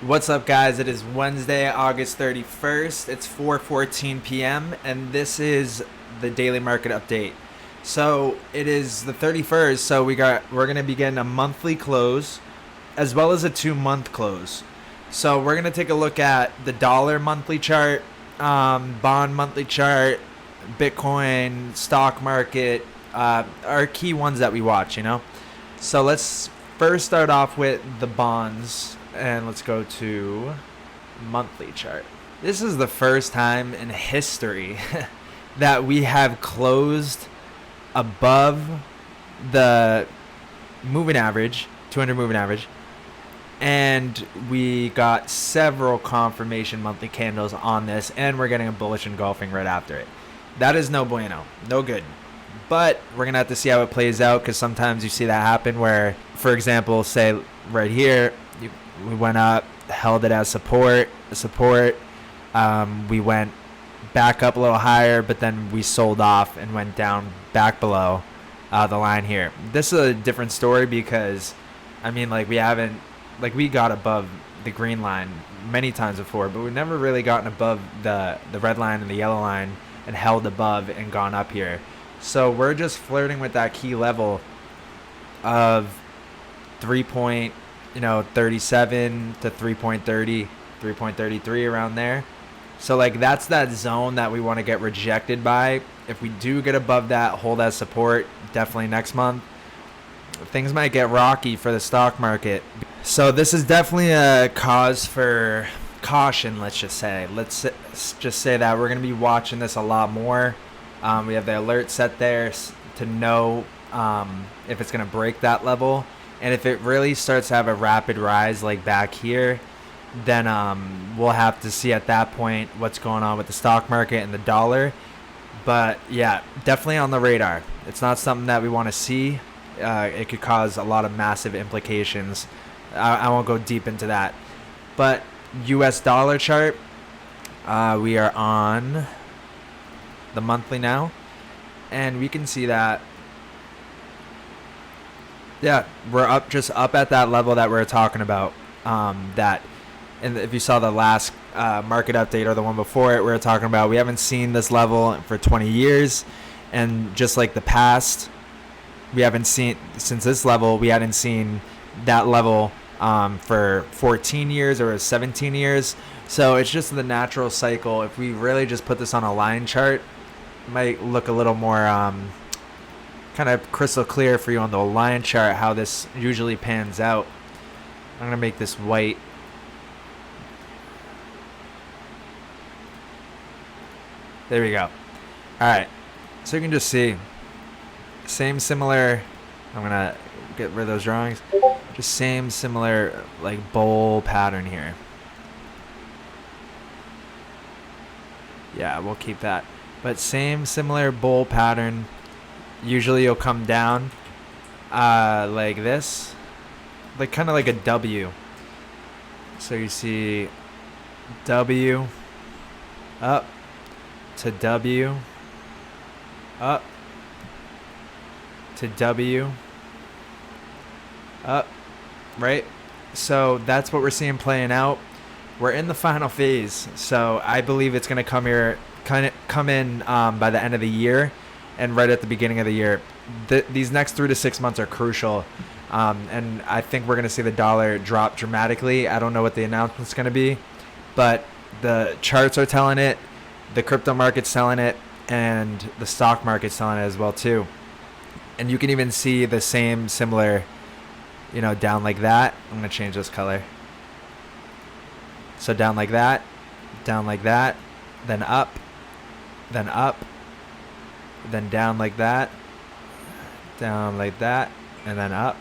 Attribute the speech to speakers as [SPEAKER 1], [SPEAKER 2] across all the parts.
[SPEAKER 1] What's up, guys? It is Wednesday, August 31st. It's 4:14 p.m. and this is the daily market update. So it is the 31st, so we're going to be getting a monthly close as well as a 2-month close. So we're going to take a look at the dollar monthly chart, bond monthly chart, Bitcoin, stock market, our key ones that we watch, So let's first start off with the bonds. And let's go to monthly chart. This is the first time in history that we have closed above the moving average, 200 moving average, and we got several confirmation monthly candles on this, and we're getting a bullish engulfing right after it. That is no bueno, no good. But we're gonna have to see how it plays out, because sometimes you see that happen where, for example, say right here, we went up, held it as support. We went back up a little higher, but then we sold off and went down back below the line here. This is a different story because, we got above the green line many times before, but we've never really gotten above the red line and the yellow line and held above and gone up here. So we're just flirting with that key level of 3.37 to 3.30, 3.33 around there. So that's that zone that we want to get rejected by. If we do get above that, hold as support, definitely next month. Things might get rocky for the stock market. So this is definitely a cause for caution, let's just say. Let's just say that we're going to be watching this a lot more. We have the alert set there to know if it's going to break that level. And if it really starts to have a rapid rise like back here, then we'll have to see at that point what's going on with the stock market and the dollar. But yeah, definitely on the radar. It's not something that we want to see. It could cause a lot of massive implications. I won't go deep into that. But US dollar chart, we are on the monthly now. And we can see that we're just up at that level that we were talking about. And if you saw the last market update or the one before it, we were talking about we haven't seen this level for 20 years. And just like the past, we haven't seen, since this level, we hadn't seen that level for 14 years or 17 years. So it's just the natural cycle. If we really just put this on a line chart, it might look a little more kind of crystal clear for you on the line chart how this usually pans out. I'm gonna make this white. There we go. All right, so you can just see similar. I'm gonna get rid of those drawings. Just similar bowl pattern here. Yeah, we'll keep that. But similar bowl pattern. Usually you'll come down like this, kind of like a W. So you see W, up to W, up to W, up, right? So that's what we're seeing playing out. We're in the final phase, so I believe it's going to come in by the end of the year. And right at the beginning of the year, these next 3 to 6 months are crucial. And I think we're going to see the dollar drop dramatically. I don't know what the announcement's going to be, but the charts are telling it, the crypto market's telling it, and the stock market's telling it as well too. And you can even see the similar, down like that. I'm going to change this color. So down like that, then up, then down like that, and then up.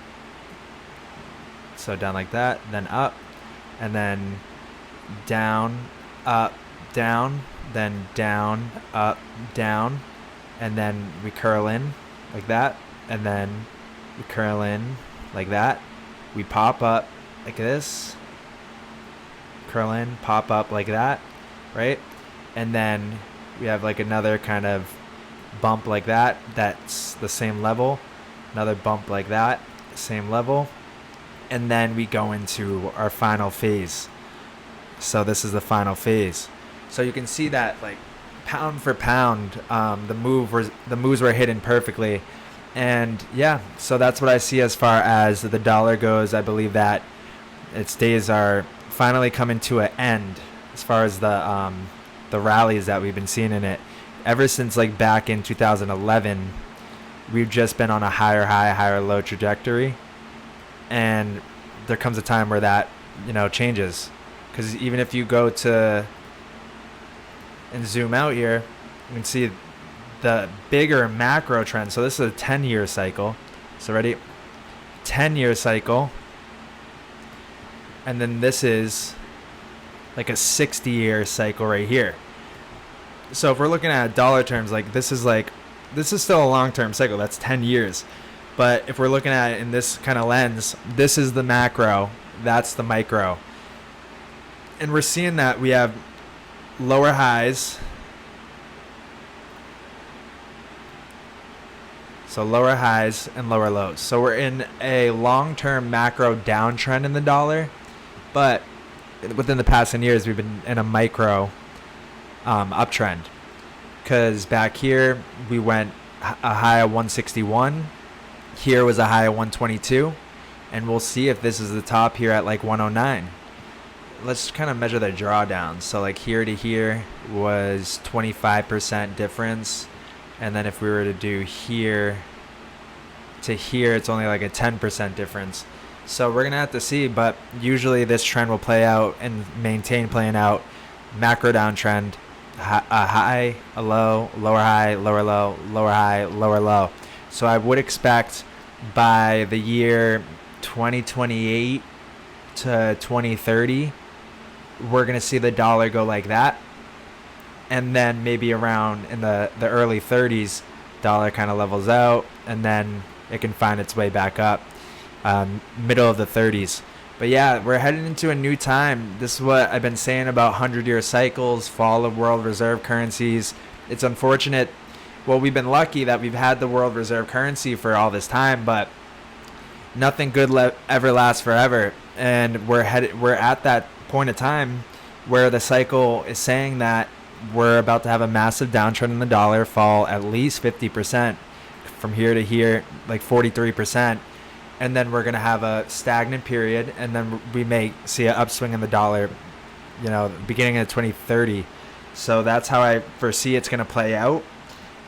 [SPEAKER 1] So down like that, then up, and then down, up, down, then down, up, down, and then we curl in like that, and then we curl in like that. We pop up like this, curl in, pop up like that, right? And then we have another kind of bump like that, that's the same level, another bump like that, same level, and then we go into our final phase. So this is the final phase. So you can see that, like, pound for pound, the moves were hidden perfectly. And yeah, so that's what I see as far as the dollar goes. I believe that its days are finally coming to an end as far as the rallies that we've been seeing in it. Ever since, like, back in 2011, we've just been on a higher high, higher low trajectory. And there comes a time where that, changes. Because even if you go to and zoom out here, you can see the bigger macro trend. So this is a 10-year cycle. So ready? 10-year cycle. And then this is like a 60-year cycle right here. So if we're looking at dollar terms, like, this is still a long-term cycle. That's 10 years. But if we're looking at it in this kind of lens, this is the macro, that's the micro. And we're seeing that we have lower highs. So lower highs and lower lows. So we're in a long-term macro downtrend in the dollar, but within the past 10 years, we've been in a micro uptrend. Because back here, we went a high of 161. Here was a high of 122. And we'll see if this is the top here at like 109. Let's kind of measure the drawdown. So like here to here was 25% difference. And then if we were to do here to here, it's only like a 10% difference. So we're going to have to see, but usually this trend will play out and maintain playing out. Macro downtrend, a high, a low, lower high, lower low, lower high, lower low. So I would expect by the year 2028 to 2030, we're going to see the dollar go like that. And then maybe around in the early 30s, dollar kind of levels out, and then it can find its way back up, middle of the 30s. But yeah, we're heading into a new time. This is what I've been saying about 100-year cycles, fall of world reserve currencies. It's unfortunate. Well, we've been lucky that we've had the world reserve currency for all this time, but nothing good ever lasts forever. And we're at that point of time where the cycle is saying that we're about to have a massive downtrend in the dollar, fall at least 50% from here to here, like 43%. And then we're going to have a stagnant period, and then we may see an upswing in the dollar, beginning of 2030. So that's how I foresee it's going to play out.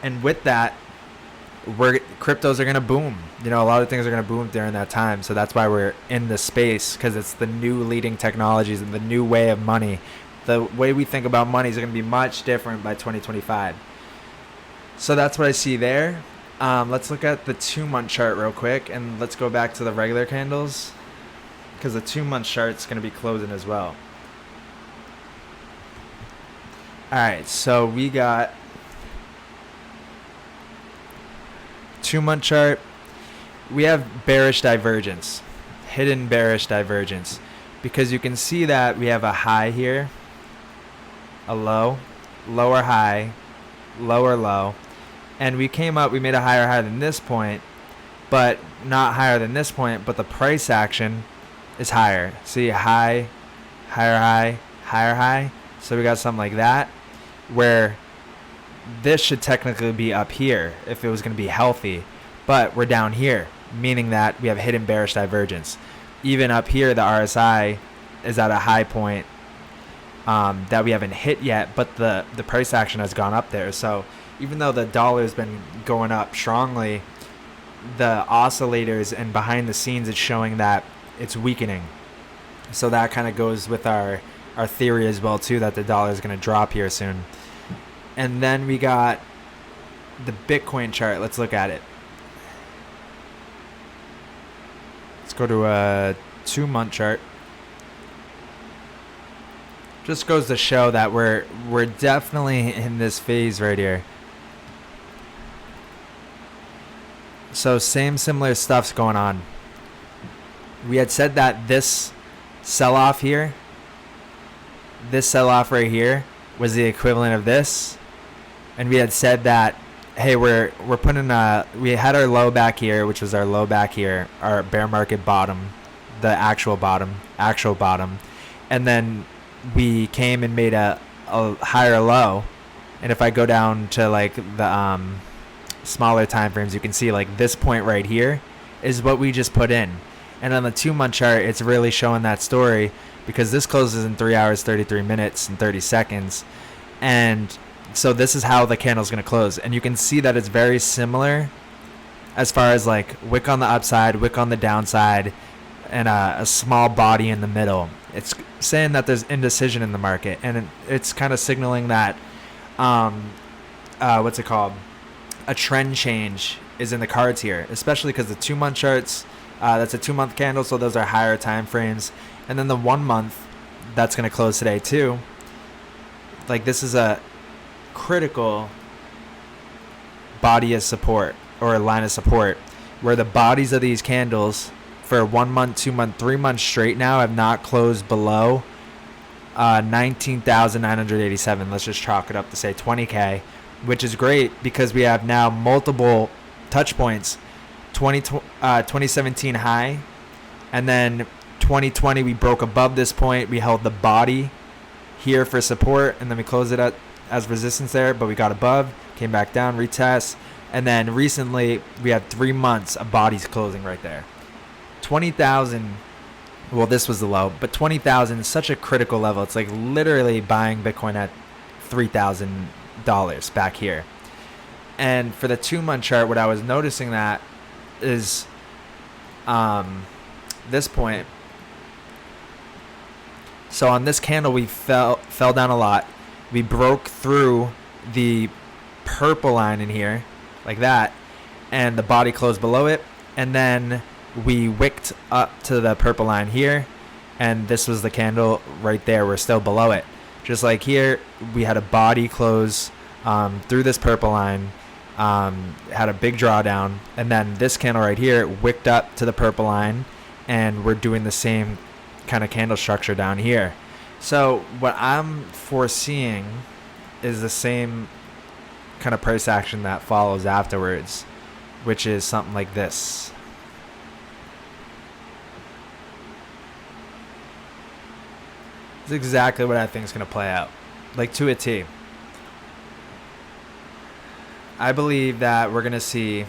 [SPEAKER 1] And with that, cryptos are going to boom. A lot of things are going to boom during that time. So that's why we're in this space, because it's the new leading technologies and the new way of money. The way we think about money is going to be much different by 2025. So that's what I see there. Let's look at the 2-month chart real quick, and let's go back to the regular candles, because the 2-month chart is going to be closing as well. All right, so we got 2-month chart. We have bearish divergence, hidden bearish divergence, because you can see that we have a high here, a low, lower high, lower low. And we came up, we made a higher high than this point, but not higher than this point, but the price action is higher. See, high, higher high, higher high. So we got something like that, where this should technically be up here if it was going to be healthy, but we're down here, meaning that we have hidden bearish divergence. Even up here, the RSI is at a high point that we haven't hit yet, but the price action has gone up there. So even though the dollar has been going up strongly, the oscillators and behind the scenes, it's showing that it's weakening. So that kind of goes with our theory as well too, that the dollar is going to drop here soon. And then we got the Bitcoin chart. Let's look at it. Let's go to a 2-month chart. Just goes to show that we're definitely in this phase right here. So similar stuff's going on. We had said that this sell-off here, this sell-off right here, was the equivalent of this. And we had said that, hey, we're putting we had our low back here, which was our low back here, our bear market bottom, the actual bottom. And then we came and made a higher low. And if I go down to like the smaller time frames, you can see like this point right here is what we just put in. And on the 2-month chart, it's really showing that story, because this closes in 3 hours, 33 minutes, and 30 seconds. And so this is how the candle is going to close. And you can see that it's very similar as far as like wick on the upside, wick on the downside, and a small body in the middle. It's saying that there's indecision in the market, and it's kind of signaling that what's it called? A trend change is in the cards here, especially because the 2-month charts, that's a 2-month candle, so those are higher time frames. And then the 1 month, that's going to close today too. Like, this is a critical body of support, or a line of support, where the bodies of these candles for 1 month, 2 month, 3 months straight now have not closed below 19,987. Let's just chalk it up to say 20K, which is great because we have now multiple touch points. 2017 high, and then 2020 we broke above this point. We held the body here for support, and then we closed it at as resistance there, but we got above, came back down, retest, and then recently we had 3 months of bodies closing right there. 20,000, well, this was the low, but 20,000 is such a critical level. It's like literally buying Bitcoin at $3,000 back here. And for the 2-month chart, what I was noticing that is this point. So on this candle, we fell down a lot. We broke through the purple line in here like that, and the body closed below it, and then we wicked up to the purple line here, and this was the candle right there. We're still below it. Just like here, we had a body close through this purple line, had a big drawdown, and then this candle right here wicked up to the purple line, and we're doing the same kind of candle structure down here. So what I'm foreseeing is the same kind of price action that follows afterwards, which is something like this. It's exactly what I think is going to play out, like to a T. I believe that we're going to see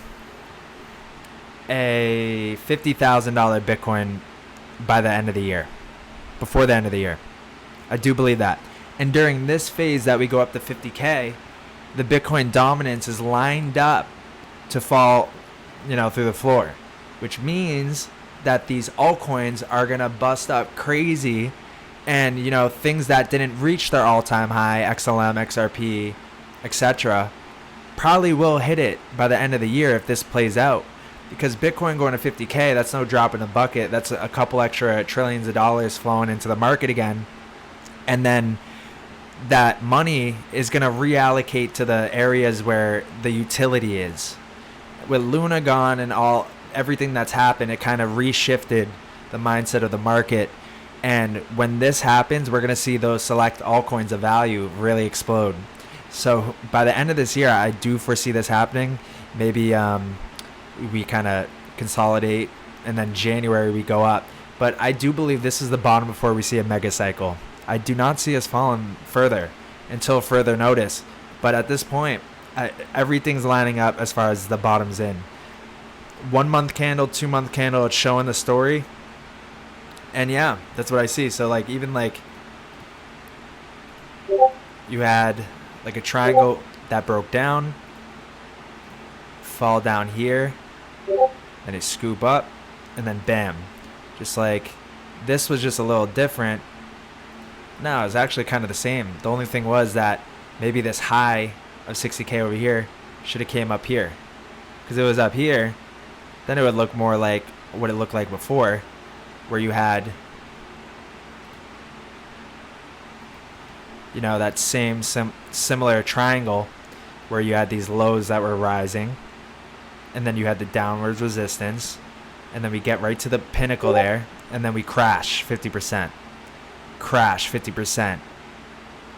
[SPEAKER 1] a $50,000 Bitcoin by the end of the year, before the end of the year. I do believe that. And during this phase that we go up to 50K, the Bitcoin dominance is lined up to fall, through the floor, which means that these altcoins are going to bust up crazy. And, things that didn't reach their all-time high, XLM, XRP, etc., probably will hit it by the end of the year if this plays out. Because Bitcoin going to 50K, that's no drop in the bucket. That's a couple extra trillions of dollars flowing into the market again. And then that money is going to reallocate to the areas where the utility is. With Luna gone and everything that's happened, it kind of reshifted the mindset of the market. And when this happens, we're going to see those select altcoins of value really explode. So by the end of this year, I do foresee this happening. Maybe we kind of consolidate, and then January we go up. But I do believe this is the bottom before we see a mega cycle. I do not see us falling further until further notice. But at this point, everything's lining up as far as the bottom's in. 1 month candle, 2 month candle, it's showing the story. And yeah, that's what I see. So like even like you had like a triangle that broke down, fall down here, and it scoop up, and then bam. Just like this was just a little different. No, it was actually kind of the same. The only thing was that maybe this high of 60K over here should have came up here. Because it was up here, then it would look more like what it looked like before, where you had, that same similar triangle where you had these lows that were rising, and then you had the downwards resistance, and then we get right to the pinnacle there, and then we crash 50%. Crash 50%.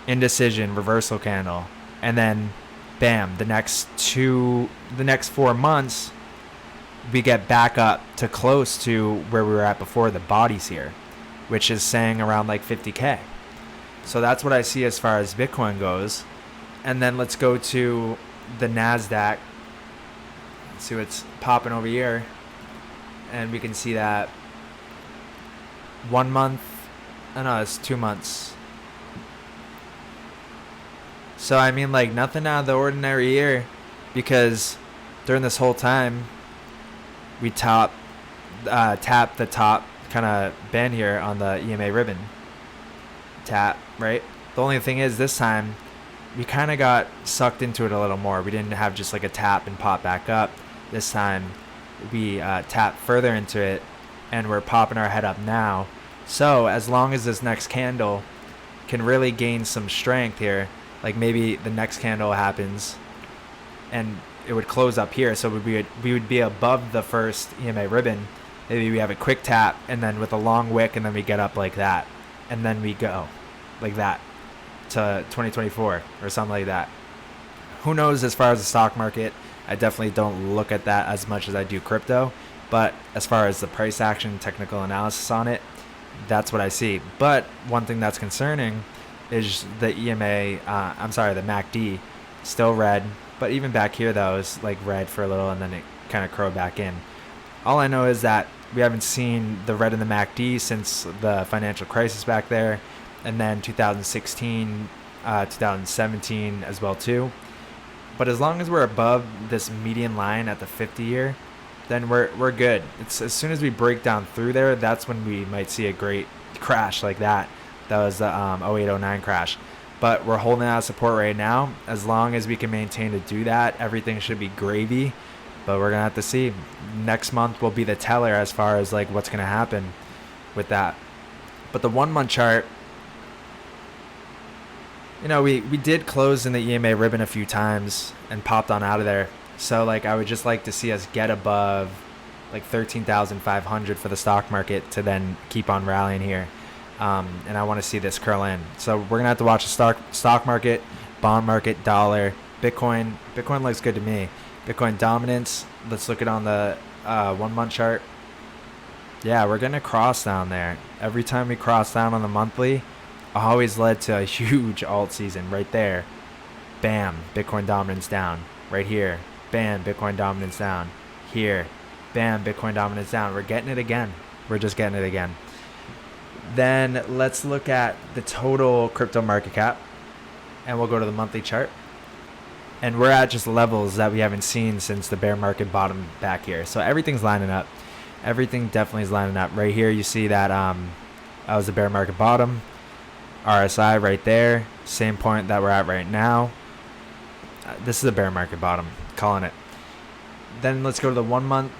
[SPEAKER 1] Indecision, reversal candle. And then bam, the next 4 months we get back up to close to where we were at before, the bodies here, which is saying around like 50K. So that's what I see as far as Bitcoin goes. And then let's go to the NASDAQ. Let's see what's popping over here. And we can see that 1 month. Oh no, it's 2 months. So I mean, like, nothing out of the ordinary here, because during this whole time we tap the top kind of band here on the EMA ribbon. Tap, right? The only thing is, this time we kind of got sucked into it a little more. We didn't have just like a tap and pop back up. This time we tap further into it, and we're popping our head up now. So as long as this next candle can really gain some strength here, like maybe the next candle happens and it would close up here, so we would be above the first EMA ribbon. Maybe we have a quick tap, and then with a long wick, and then we get up like that, and then we go like that to 2024 or something like that. Who knows? As far as the stock market, I definitely don't look at that as much as I do crypto, but as far as the price action, technical analysis on it, that's what I see. But one thing that's concerning is the the MACD, still red, but even back here though is like red for a little, and then it kind of crowed back in. All I know is that we haven't seen the red in the MACD since the financial crisis back there, and then 2016, 2017 as well too. But as long as we're above this median line at the 50-year, then we're good. It's as soon as we break down through there, that's when we might see a great crash like that. That was the 0809 crash. But we're holding out support right now. As long as we can maintain to do that, everything should be gravy. But we're gonna have to see. Next month will be the teller as far as like what's gonna happen with that. But the 1 month chart, you know, we did close in the EMA ribbon a few times and popped on out of there. So like I would just like to see us get above like 13,500 for the stock market to then keep on rallying here. And I want to see this curl in. So we're gonna have to watch the stock market, bond market, dollar, Bitcoin. Bitcoin looks good to me. Bitcoin dominance. Let's look at on the 1 month chart. Yeah, we're gonna cross down there. Every time we cross down on the monthly, always led to a huge alt season right there. Bam, Bitcoin dominance down. Right here. Bam, Bitcoin dominance down. Here. Bam, Bitcoin dominance down. We're getting it again. We're just getting it again. Then let's look at the total crypto market cap, and we'll go to the monthly chart. And we're at just levels that we haven't seen since the bear market bottom back here. So everything's lining up. Everything definitely is lining up. Right here you see that that was the bear market bottom. RSI right there. Same point that we're at right now. This is a bear market bottom. Calling it. Then let's go to the 1 month.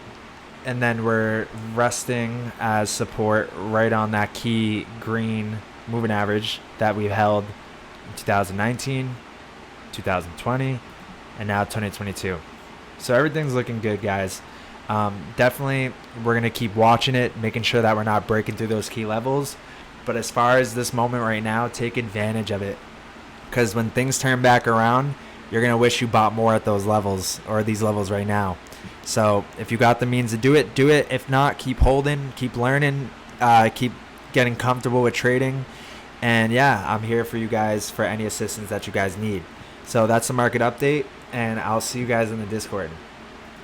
[SPEAKER 1] And then we're resting as support right on that key green moving average that we held in 2019, 2020, and now 2022. So everything's looking good, guys. Definitely, we're going to keep watching it, making sure that we're not breaking through those key levels. But as far as this moment right now, take advantage of it. Because when things turn back around, you're going to wish you bought more at those levels or these levels right now. So if you got the means to do it, do it. If not, keep holding, keep learning, keep getting comfortable with trading. And yeah, I'm here for you guys for any assistance that you guys need. So that's the market update, and I'll see you guys in the Discord.